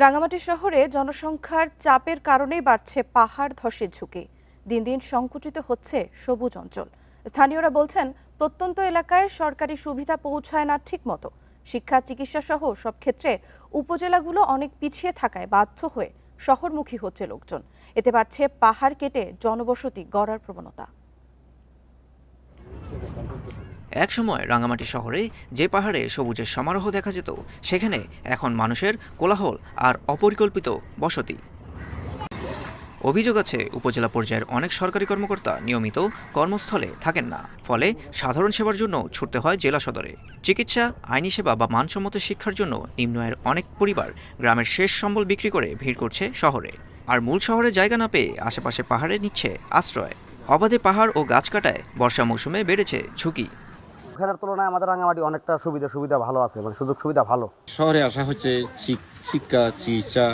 রাঙামাটি শহরে জনসংখ্যার চাপের কারণেই বাড়ছে পাহাড় ধসের ঝুঁকি। দিন দিন সংকুচিত হচ্ছে সবুজ অঞ্চল। স্থানীয়রা বলছেন, প্রত্যন্ত এলাকায় সরকারি সুবিধা পৌঁছায় না ঠিকমতো। শিক্ষা, চিকিৎসা সহ সব ক্ষেত্রে উপজেলাগুলো অনেক পিছিয়ে থাকায় বাধ্য হয়ে শহরমুখী হচ্ছে লোকজন। এতে বাড়ছে পাহাড় কেটে জনবসতি গড়ার প্রবণতা। একসময় রাঙামাটি শহরে যে পাহাড়ে সবুজের সমারোহ দেখা যেত, সেখানে এখন মানুষের কোলাহল আর অপরিকল্পিত বসতি। অভিযোগ আছে, উপজেলা পর্যায়ের অনেক সরকারি কর্মকর্তা নিয়মিত কর্মস্থলে থাকেন না, ফলে সাধারণ সেবার জন্য ছুটতে হয় জেলা সদরে। চিকিৎসা, আইনি সেবা বা মানসম্মত শিক্ষার জন্য নিম্ন আয়ের অনেক পরিবার গ্রামের শেষ সম্বল বিক্রি করে ভিড় করছে শহরে। আর মূল শহরে জায়গা না পেয়ে আশেপাশে পাহাড়ে নিচ্ছে আশ্রয়। অবাধে পাহাড় ও গাছ কাটায় বর্ষা মৌসুমে বেড়েছে ঝুঁকি। ওখানের তুলনায় আমাদের রাঙামাটি অনেকটা সুবিধা ভালো আছে, মানে সুযোগ সুবিধা ভালো। শহরে আসা হচ্ছে শিক্ষা, চিকিৎসা,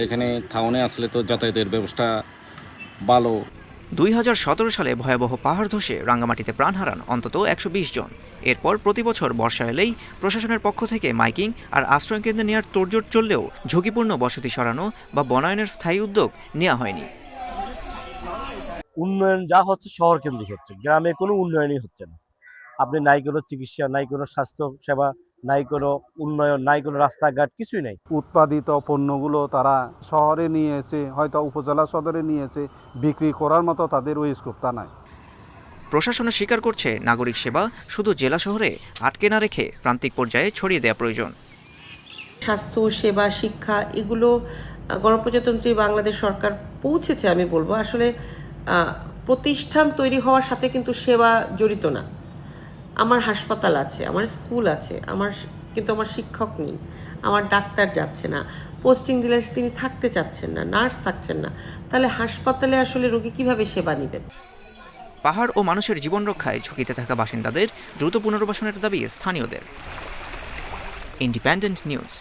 এখানে টাউনে আসলে তো যাতায়াতের ব্যবস্থা ভালো। 2017 সালে ভয়াবহ পাহাড় ধসে রাঙ্গামাটিতে প্রাণ হারান অন্তত 120 জন। এরপর প্রতি বছর বর্ষা এলেই প্রশাসনের পক্ষ থেকে মাইকিং আর আশ্রয়কেন্দ্রে নেওয়ার তোড়জোড় চললেও ঝুঁকিপূর্ণ বসতি সরানো বা বনায়নের স্থায়ী উদ্যোগ নেওয়া হয়নি। উন্নয়ন যা হচ্ছে শহর কেন্দ্রিক হচ্ছে, গ্রামে কোনো উন্নয়নই হচ্ছে না। আপনি নাই কোনো চিকিৎসা, নাই কোনো স্বাস্থ্য সেবা, নাই কোনো উন্নয়ন, নাই কোনো রাস্তাঘাট, কিছুই নাই। উৎপাদিত পণ্যগুলো তারা শহরে নিয়ে এসে হয়তো উপজেলা সদরে নিয়ে এসে বিক্রি করার মতো তাদের ওই স্কোপটা নাই। প্রশাসন স্বীকার করছে, নাগরিক সেবা শুধু জেলা শহরে আটকে না রেখে প্রান্তিক পর্যায়ে ছড়িয়ে দেওয়া প্রয়োজন। স্বাস্থ্য সেবা, শিক্ষা, এগুলো গণপ্রজাতন্ত্রী বাংলাদেশ সরকার পৌঁছেছে। আমি বলবো আসলে প্রতিষ্ঠান তৈরি হওয়ার সাথে কিন্তু সেবা জড়িত না। আমার হাসপাতাল আছে, আমার স্কুল আছে, কিন্তু আমার শিক্ষক নেই, আমার ডাক্তার যাচ্ছে না, পোস্টিং দিলে তিনি থাকতে চাচ্ছেন না, নার্স থাকছেন না, তাহলে হাসপাতালে আসলে রোগী কিভাবে সেবা নেবেন? পাহাড় ও মানুষের জীবন রক্ষায় ঝুঁকিতে থাকা বাসিন্দাদের দ্রুত পুনর্বাসনের দাবি স্থানীয়দের। Independent news.